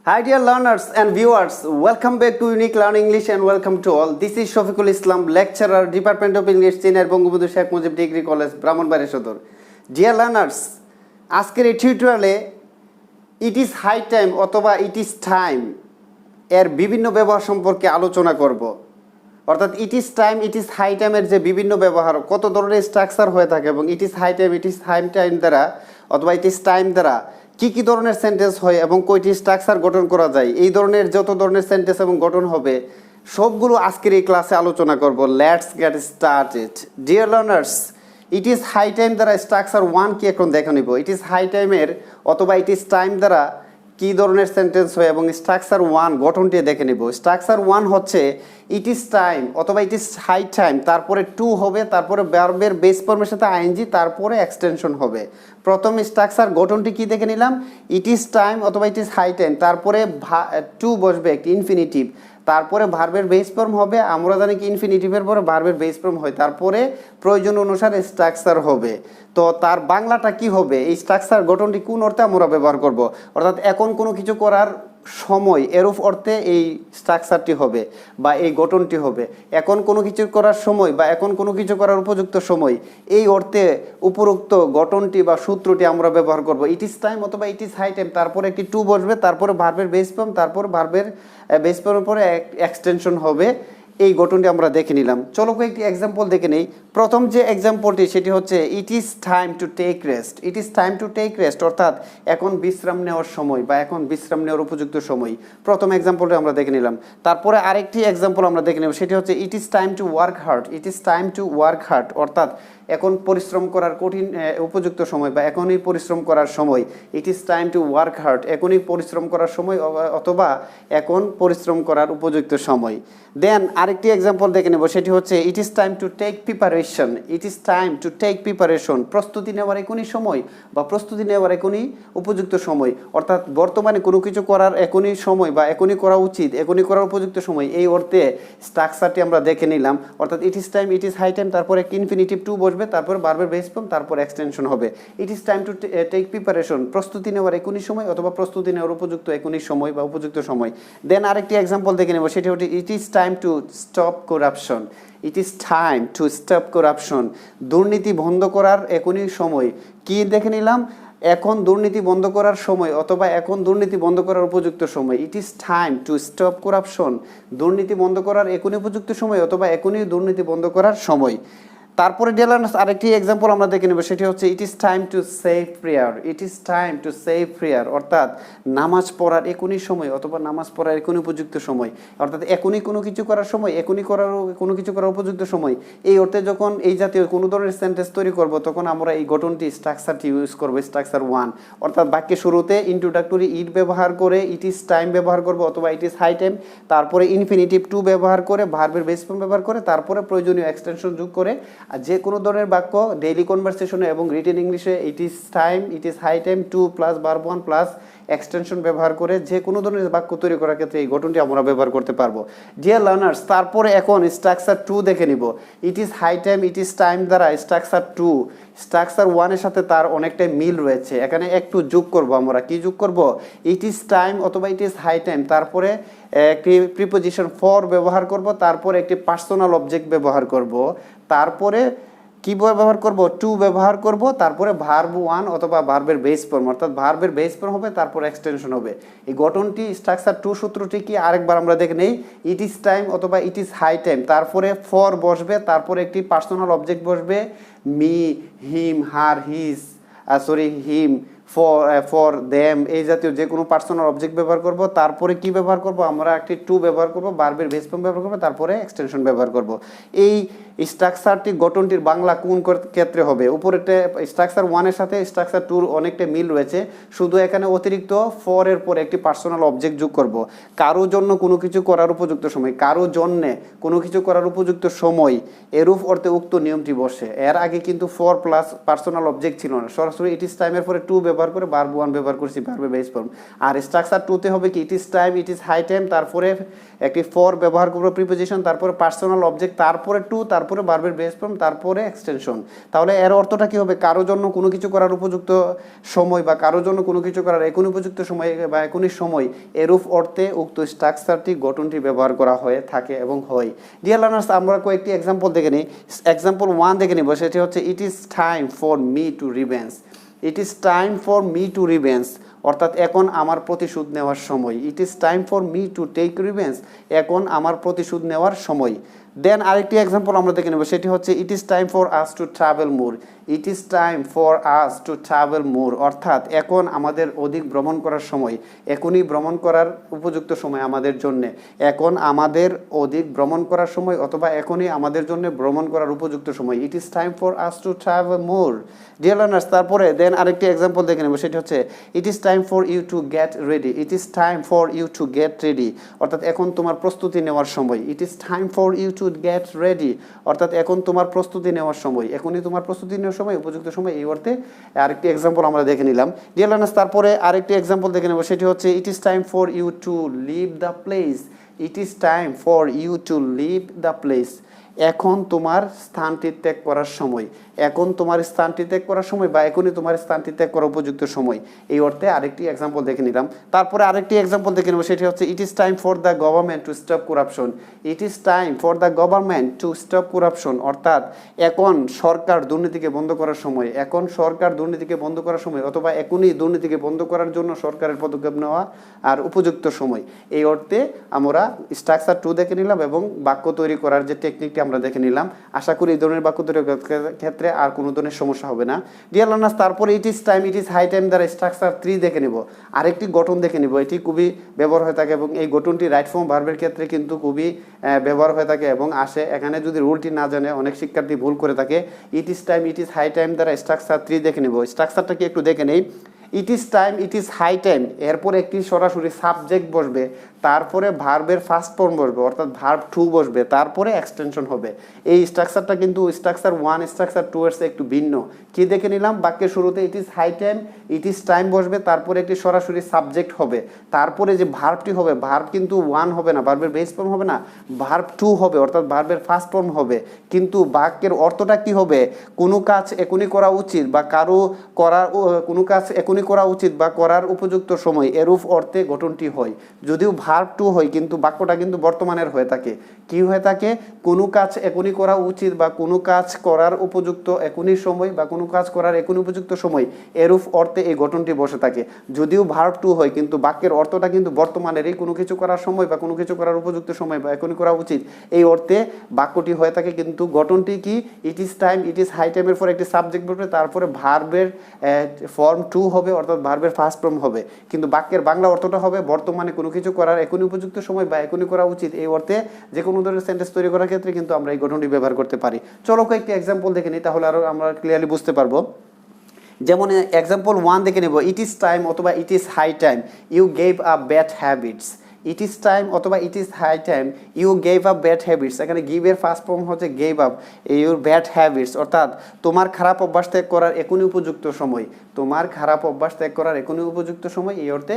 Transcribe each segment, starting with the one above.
Hi dear learners and viewers, welcome back to Unique Learn English and welcome to all. This is Shafiqul Islam, lecturer, Department of English, Chennai Bangabandhu Sheikh Mujib Degree College, Brahmanbaria Sodor. Dear learners, আজকের এই টিউটোরিয়ালে ইট is high time অথবা it is time এর বিভিন্ন ব্যবহার সম্পর্কে আলোচনা করব। অর্থাৎ it is time, it is high টাইমের যে বিভিন্ন ব্যবহার, কত ধরনের স্ট্রাকচার হয়ে থাকে এবং it is high time, it is time দ্বারা অথবা ইট ইজ টাইম দ্বারা কি ধরনের সেন্টেন্স হয় এবং কয়টি স্ট্রাকচার গঠন করা যায়, এই ধরনের যত ধরনের সেন্টেন্স এবং গঠন হবে সবগুলো আজকের এই ক্লাসে আলোচনা করব। Let's get started. Dear learners, it is high time দ্বারা স্ট্রাকচার ওয়ান কি এখন দেখে নিব। ইট ইজ হাই টাইমের অথবা ইট ইজ টাইম দ্বারা কী ধরনের সেন্টেন্স হয় এবং স্ট্রাকচার ওয়ান গঠনটি দেখে নিব। স্ট্রাকচার ওয়ান হচ্ছে ইট ইজ টাইম অথবা ইট ইজ হাই টাইম, তারপরে টু হবে, তারপরে ভার্বের বেস ফর্মের সাথে আইএনজি, তারপরে এক্সটেনশন হবে। প্রথম স্ট্রাকচার গঠনটি কি দেখে নিলাম, ইট ইজ টাইম অথবা ইট ইজ হাই টাইম, তারপরে টু বসবে একটি ইনফিনিটিভ, তারপরে ভার্বের বেস ফর্ম হবে। আমরা জানি কি ইনফিনিটিভের পরে ভার্বের বেস ফর্ম হয়, তারপরে প্রয়োজন অনুসারে স্ট্রাকচার হবে। তো তার বাংলাটা কি হবে, এই স্ট্রাকচার গঠনটি কোন অর্থে আমরা ব্যবহার করব, অর্থাৎ এখন কোনো কিছু করার সময় এরূপ অর্থে এই স্ট্রাকচারটি হবে বা এই গঠনটি হবে। এখন কোনো কিছু করার সময় বা এখন কোনো কিছু করার উপযুক্ত সময়, এই অর্থে উপরোক্ত গঠনটি বা সূত্রটি আমরা ব্যবহার করব। ইট ইজ টাইম অথবা ইট ইজ হাই টাইম, তারপরে একটি টু বসবে, তারপরে ভার্বের বেস ফর্ম, তারপর ভার্বের বেস ফর্মের পরে এক্সটেনশন হবে। এই গঠনটি আমরা দেখে নিলাম। চলো কয়েকটি এক্সাম্পল দেখে নেই। প্রথম যে এক্সাম্পলটি সেটি হচ্ছে it is time to take rest. It is time to take rest অর্থাৎ এখন বিশ্রাম নেওয়ার সময় বা এখন বিশ্রাম নেওয়ার উপযুক্ত সময়। প্রথম এক্সাম্পলটি আমরা দেখে নিলাম। তারপরে আরেকটি এক্সাম্পল আমরা দেখে নেব, সেটি হচ্ছে it is time to work hard. It is time to work hard অর্থাৎ এখন পরিশ্রম করার কঠিন উপযুক্ত সময় বা এখনই পরিশ্রম করার সময়। It is time to work hard, এখনই পরিশ্রম করার সময় অথবা এখন পরিশ্রম করার উপযুক্ত সময়। দেন আরেকটি এক্সাম্পল দেখে নেব, সেটি হচ্ছে it is time to take preparation. It is time to take preparation, প্রস্তুতি নেওয়ার এখনই সময় বা প্রস্তুতি নেওয়ার এখনই উপযুক্ত সময়, অর্থাৎ বর্তমানে কোনো কিছু করার এখনই সময় বা এখনই করা উচিত, এখনই করার উপযুক্ত সময়। এই অর্থে স্ট্রাকচারটি আমরা দেখে নিলাম। অর্থাৎ it is time, it is high time, তারপরে একটি ইনফিনিটিভ টু বসবে, তারপর ভার্বের বেস ফর্ম, তারপর এক্সটেনশন হবে। It is time to take preparation, প্রস্তুতি নেওয়ার এখনই সময় অথবা প্রস্তুতি নেওয়ার উপযুক্ত এখনই সময় বা উপযুক্ত সময়। দেন আরেকটি এক্সাম্পল দেখে নেব, সেটি হচ্ছে it is time to stop corruption. It is time to stop corruption, দুর্নীতি বন্ধ করার এখনই সময়। কি দেখে নিলাম, এখন দুর্নীতি বন্ধ করার সময় অথবা এখন দুর্নীতি বন্ধ করার উপযুক্ত সময়। It is time to stop corruption, দুর্নীতি বন্ধ করার এখনই উপযুক্ত সময় অথবা এখনই দুর্নীতি বন্ধ করার সময়। তারপরে ডিয়ার আরেকটি এক্সাম্পল আমরা দেখে নেব, সেটি হচ্ছে it is time to save prayer. It is time to save prayer অর্থাৎ নামাজ পড়ার এখনই সময় অথবা নামাজ পড়ার এখনই উপযুক্ত সময়, অর্থাৎ এখনই কোনো কিছু করার সময়, এখনই কোনো কিছু করার উপযুক্ত সময়। এই অর্থে যখন এই জাতীয় কোনো ধরনের সেন্টেন্স তৈরি করব, তখন আমরা এই গঠনটি স্ট্রাকচারটি ইউজ করব, স্ট্রাকচার ওয়ান। অর্থাৎ বাক্যের শুরুতে ইন্ট্রোডাক্টরি ইট ব্যবহার করে ইট ইজ টাইম ব্যবহার করব অথবা ইট ইজ হাই টাইম, তারপরে ইনফিনিটিভ টু ব্যবহার করে ভার্বের বেস ফর্ম ব্যবহার করে, তারপরে প্রয়োজনীয় এক্সটেনশন যোগ করে। আর যে কোনো ধরনের বাক্য ডেইলি কনভারসেশনে এবং রিটেন ইংলিশে it is time, it is high time, to plus verb one plus extension ব্যবহার করে যে কোনো ধরনের বাক্য তৈরি করার ক্ষেত্রে এই গঠনটি আমরা ব্যবহার করতে পারবো। ডিয়ার লার্নার্স, তারপরে এখন স্ট্রাকচার টু দেখে নিব। It is high time, it is time দ্বারা স্ট্রাকচার টু স্ট্রাকচার ওয়ানের সাথে তার অনেকটাই মিল রয়েছে। এখানে একটু যোগ করব, আমরা কি যোগ করব, ইট ইজ টাইম অথবা ইট ইজ হাই টাইম, তারপরে একটি প্রিপোজিশন ফর ব্যবহার করব, তারপরে একটি পার্সোনাল অবজেক্ট ব্যবহার করব, তারপরে কি ব্যবহার করব, টু ব্যবহার করব, তারপরে ভার্ব ওয়ান অথবা ভার্বের বেস ফর্ম, অর্থাৎ ভার্বের বেস ফর্ম হবে, তারপর এক্সটেনশন হবে। এই গঠনটি স্ট্রাকচার টু সূত্রটি কি আরেকবার আমরা দেখে নেই। ইট ইজ টাইম অথবা ইট ইজ হাই টাইম, তারপরে ফর বসবে, তারপরে একটি পার্সোনাল অবজেক্ট বসবে, me, him, her, his, him, for them, এই জাতীয় যে কোনো পার্সোনাল অবজেক্ট ব্যবহার করব। তারপরে কি ব্যবহার করব, আমরা একটি টু ব্যবহার করব, ভার্বের বেস ফর্ম ব্যবহার করব, তারপরে এক্সটেনশন ব্যবহার করব। এই স্ট্রাকচারটি গঠনটির বাংলা কোন ক্ষেত্রে হবে, উপরেতে স্ট্রাকচার ওয়ানের সাথে স্ট্রাকচার টুর অনেকটা মিল রয়েছে, শুধু এখানে অতিরিক্ত ফর এর পরে একটি পার্সোনাল অবজেক্ট যোগ করব। কারো জন্য কোনো কিছু করার উপযুক্ত সময়, কারো জন্যে কোনো কিছু করার উপযুক্ত সময়, এরূপ অর্থে উক্ত নিয়মটি বসে। এর আগে কিন্তু ফর প্লাস পার্সোনাল অবজেক্ট ছিল না, সরাসরি ইট ইজ টাইমের পরে টু ব্যবহার ব্যবহার করে ভার্ব 1 ব্যবহার করছি ভার্বের বেস ফর্ম। আর স্ট্রাকচার 2 তে হবে কি it is time, it is high time, তারপরে একটি ফর ব্যবহার করব প্রিপোজিশন, তারপরে পার্সোনাল অবজেক্ট, তারপরে টু, তারপরে ভার্বের বেস ফর্ম, তারপরে এক্সটেনশন। তাহলে এর অর্থটা কি হবে? কারোর জন্য কোনো কিছু করার উপযুক্ত সময় বা কারোর জন্য কোনো কিছু করার এখনই উপযুক্ত সময় বা এখনই সময়, এরূপ অর্থে উক্ত স্ট্রাকচারটি গঠনটি ব্যবহার করা হয়ে থাকে এবং হয়। ডিয়ার লার্নার্স, আমরা কয়েকটি এক্সাম্পল দেখে নিই। এক্সাম্পল 1 দেখে নিব, সেটি হচ্ছে it is time for me to revenge. It is time for me to revenge, অর্থাৎ এখন আমার প্রতিশোধ নেওয়ার সময়। It is time for me to take revenge, এখন আমার প্রতিশোধ নেওয়ার সময়। দেন আরেকটি এক্সাম্পল আমরা দেখে নেব, সেটি হচ্ছে it is time for us to travel more. It is time for us to travel মোর, অর্থাৎ এখন আমাদের অধিক ভ্রমণ করার সময়, এখনই ভ্রমণ করার উপযুক্ত সময় আমাদের জন্য। এখন আমাদের অধিক ভ্রমণ করার সময় অথবা এখনই আমাদের জন্য ভ্রমণ করার উপযুক্ত সময়। It is time for us to travel more. Dear learners, তারপরে দেন আরেকটি এক্সাম্পল দেখে নেব, সেটি হচ্ছে it is time for you to get ready. It is time for you to get ready, অর্থাৎ এখন তোমার প্রস্তুতি নেওয়ার সময়। It is time for you to get ready, অর্থাৎ এখন তোমার প্রস্তুতি নেওয়ার সময়, এখনই তোমার প্রস্তুতি নেওয়ার সময়, উপযুক্ত সময়, এই অর্থে আরেকটি এক্সাম্পল আমরা দেখে নিলাম। ডিয়ার লার্নার্স, তারপরে আরেকটি এক্সাম্পল দেখে নেব, সেটি হচ্ছে it is time for you to leave the place. It is time for you to leave the place, এখন তোমার স্থানটি ত্যাগ করার সময়। এখন তোমার স্থানটি ত্যাগ করার সময় বা এখনই তোমার স্থানটি ত্যাগ করার উপযুক্ত সময়, এই অর্থে আরেকটি এক্সাম্পল দেখে নিলাম। তারপরে আরেকটি এক্সাম্পল দেখে নেব, সেটি হচ্ছে it is time for the government to stop corruption. It is time for the government to stop corruption, অর্থাৎ এখন সরকার দুর্নীতিকে বন্ধ করার সময়। এখন সরকার দুর্নীতিকে বন্ধ করার সময় অথবা এখনই দুর্নীতিকে বন্ধ করার জন্য সরকারের পদক্ষেপ নেওয়া আর উপযুক্ত সময়, এই অর্থে আমরা স্ট্রাকচার 2 দেখে নিলাম এবং বাক্য তৈরি করার যে টেকনিকটি আমরা দেখে নিলাম। আশা করি এই ধরনের বাক্য তৈরির ক্ষেত্রে আর কোনো ধরনের সমস্যা হবে না। ডিয়ার লার্নার্স, তারপরে it is time, it is high time দ্বারা স্ট্রাকচার 3 দেখে নিব। আরেকটি গঠন দেখে নিব, এটি খুবই ব্যবহার হয়ে থাকে এবং এই গঠনটি রাইট ফর্ম ভার্বের ক্ষেত্রে কিন্তু খুবই ব্যবহার হয়ে থাকে এবং আসে। এখানে যদি রুলটি না জানে অনেক শিক্ষার্থী ভুল করে থাকে। It is time, it is high time দ্বারা স্ট্রাকচার 3 দেখে নিব। স্ট্রাকচারটা কি একটু দেখে নেই। It is time, it is high time, এরপর একটি সরাসরি সাবজেক্ট বসবে, তারপরে ভার্বের ফার্স্ট ফর্ম বসবে অর্থাৎ ভার্ব 2 বসবে, তারপরে এক্সটেনশন হবে। এই স্ট্রাকচারটা কিন্তু স্ট্রাকচার 1 স্ট্রাকচার 2 এর চেয়ে একটু ভিন্ন। কি দেখে নিলাম, বাক্যের শুরুতে it is high time, it is time বসবে, তারপরে একটি সরাসরি সাবজেক্ট হবে, তারপরে যে ভার্বটি হবে, ভার্ব কিন্তু 1 হবে না, ভার্বের বেস ফর্ম হবে না, ভার্ব 2 হবে অর্থাৎ ভার্বের ফার্স্ট ফর্ম হবে। কিন্তু বাক্যের অর্থটা কি হবে, কোনো কাজ এখনই করা উচিত বা কোনো কাজ এখনই করা উচিত বা করার উপযুক্ত সময়, এরূপ অর্থে গঠনটি হয়। যদিও ভার্ব 2 হয় কিন্তু বাক্যটা কিন্তু বর্তমানের হয়ে থাকে। কি হয়ে থাকে, কোনো কাজ এখনই করা উচিত বা কোনো কাজ করার উপযুক্ত এখনই সময় বা কোনো কাজ করার এখনই উপযুক্ত সময়, এরূপ অর্থে এই গঠনটি বসে থাকে। যদিও ভার্ব 2 হয় কিন্তু বাক্যের অর্থটা কিন্তু বর্তমানেরই, কোনো কিছু করার সময় বা কোনো কিছু করার উপযুক্ত সময় বা এখনই করা উচিত, এই অর্থে বাক্যটি হয়ে থাকে। কিন্তু গঠনটি কি, it is time, it is high টাইমের পর একটি সাবজেক্ট বসবে, তারপরে ভার্বের ফর্ম 2 হবে অর্থাৎ ভার্বের ফার্স্ট ফর্ম হবে। কিন্তু বাক্যের বাংলা অর্থটা হবে বর্তমানে কোনো কিছু করার এখনই উপযুক্ত সময় বা এখনই করা উচিত, এই অর্থে যে কোনো ধরনের সেন্টেন্স তৈরি করার ক্ষেত্রে কিন্তু আমরা এই গঠনটি ব্যবহার করতে পারি। চলো কয়েকটি এক্সাম্পল দেখে নিই, তাহলে আরও আমরা ক্লিয়ারলি বুঝতে পারবো। যেমন এক্সাম্পল 1 দেখে নেব, ইট ইজ টাইম অথবা it is high time you gave up bad habits. It is time অথবা it is high time you gave up bad habits. এখানে গিভের ফার্স্ট ফর্ম হচ্ছে gave up your bad habits, অর্থাৎ তোমার খারাপ অভ্যাস ত্যাগ করার এখনই উপযুক্ত সময়। তোমার খারাপ অভ্যাস ত্যাগ করার এখনই উপযুক্ত সময়, এই অর্থে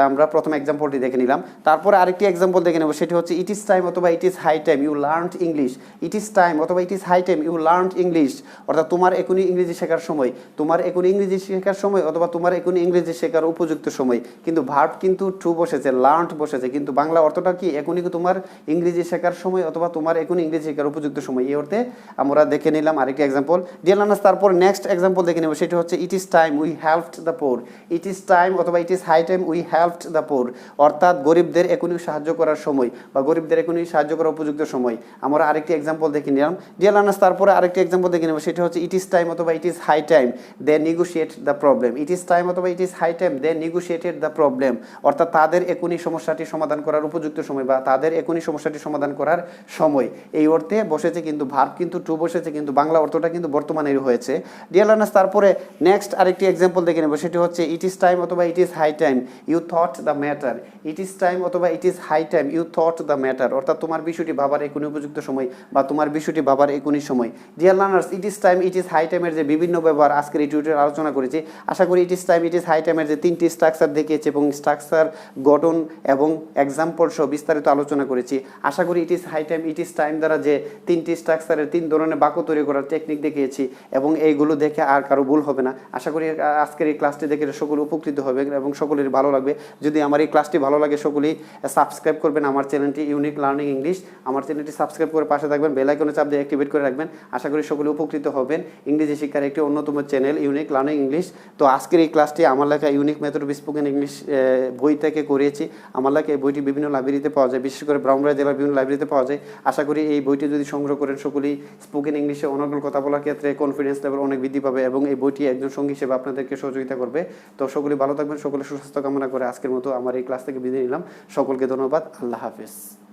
আমরা প্রথম এক্সাম্পলটি দেখে নিলাম। তারপরে আরেকটি এক্সাম্পল দেখে নেব, সেটি হচ্ছে ইট ইজ টাইম অথবা it is high time you learned English. It is time অথবা it is high time you learned English, অর্থাৎ তোমার এখনই ইংরেজি শেখার সময়, তোমার এখনই ইংরেজি শেখার সময় অথবা তোমার এখনই ইংরেজি শেখার উপযুক্ত সময়। কিন্তু ভার্ব কিন্তু টু বসেছে, লার্নড বসেছে, কিন্তু বাংলা অর্থটা কি, এখনই তোমার ইংরেজি শেখার সময় অথবা তোমার এখনই ইংরেজি শেখার উপযুক্ত সময়, এই অর্থে আমরা দেখে নিলাম আরেকটি এক্সাম্পল। ডিয়ার লার্নার্স, তারপর নেক্সট এক্সাম্পল দেখে নেব, সেটি হচ্ছে it is time we helped the poor. It is time অথবা it is high time we helped the poor, অর্থাৎ গরিবদের এখনই সাহায্য করার সময় বা গরিবদের এখনই সাহায্য করার উপযুক্ত সময়। আমরা আরেকটি এক্সাম্পল দেখে নিলাম। ডিয়ার লার্নার্স, তারপরে আরেকটি এক্সাম্পল দেখে নেব, সেটি হচ্ছে ইট ইজ টাইম অথবা it is high time they negotiate the problem. It is time অথবা it is high time they negotiated the problem, অর্থাৎ তাদের এখনই সমস্যাটি সমাধান করার উপযুক্ত সময় বা তাদের এখনই সমস্যাটি সমাধান করার সময়, এই অর্থে বসেছে, কিন্তু ভার্ব কিন্তু টু বসেছে, কিন্তু বাংলা অর্থটা কিন্তু বর্তমানের হয়েছে। ডিয়ার লার্নার্স, তারপরে নেক্সট আরেকটি এক্সাম্পল দেখে নেব, সেটি হচ্ছে ইট ইজ টাইম অথবা it is high time you thought the matter. It is time অথবা it is high time you thought the matter, অর্থাৎ তোমার বিষয়টি ভাবার এখনই উপযুক্ত সময় বা তোমার বিষয়টি ভাবার এখনই সময়। Dear learners, it is time it is high টাইমের যে বিভিন্ন ব্যবহার আজকের এই টিউটোরিয়ালে আলোচনা করেছি, আশা করি it is time it is high টাইমের যে তিনটি স্ট্রাকচার দেখিয়েছি এবং স্ট্রাকচার, গঠন এবং এক্সাম্পল সহ বিস্তারিত আলোচনা করেছি। আশা করি it is high time it is time দ্বারা যে তিনটি স্ট্রাকচারের 3 ধরনের বাক্য তৈরি করার টেকনিক দেখিয়েছি এবং এইগুলো দেখে আর কারো ভুল হবে না। আশা করি আজকের এই ক্লাসটি দেখে সকলে উপকৃত হবে এবং সকলের ভালো লাগবে। যদি আমার এই ক্লাসটি ভালো লাগে সকলেই সাবস্ক্রাইব করবেন আমার চ্যানেলটি ইউনিক লার্নিং ইংলিশ। আমার চ্যানেলটি সাবস্ক্রাইব করে পাশে থাকবেন, বেল আইকনে চাপ দিয়ে অ্যাক্টিভেট করে রাখবেন। আশা করি সকলে উপকৃত হবেন। ইংরেজি শিক্ষার একটি অন্যতম চ্যানেল ইউনিক লার্নিং ইংলিশ। তো আজকের এই ক্লাসটি আমার লেখা unique method of spoken English বই থেকে করিয়েছি। আমার লেখা এই বইটি বিভিন্ন লাইব্রেরিতে পাওয়া যায়, বিশেষ করে ব্রাহ্মণবাড়িয়া জেলার বিভিন্ন লাইব্রেরিতে পাওয়া যায়। আশা করি এই বইটি যদি সংগ্রহ করেন সকলেই স্পোকেন ইংলিশে অনর্গল কথা বলার ক্ষেত্রে কনফিডেন্স লেভেল অনেক বৃদ্ধি পাবে এবং এই বইটি একজন সঙ্গী হিসেবে আপনাদেরকে সহযোগিতা করবে। তো সকলেই ভালো থাকবেন, সকলের সুস্বাস্থ্য কামনা করে আজকের মতো আমার এই ক্লাস থেকে বিদায় নিলাম। সকলকে ধন্যবাদ। আল্লাহ হাফেজ।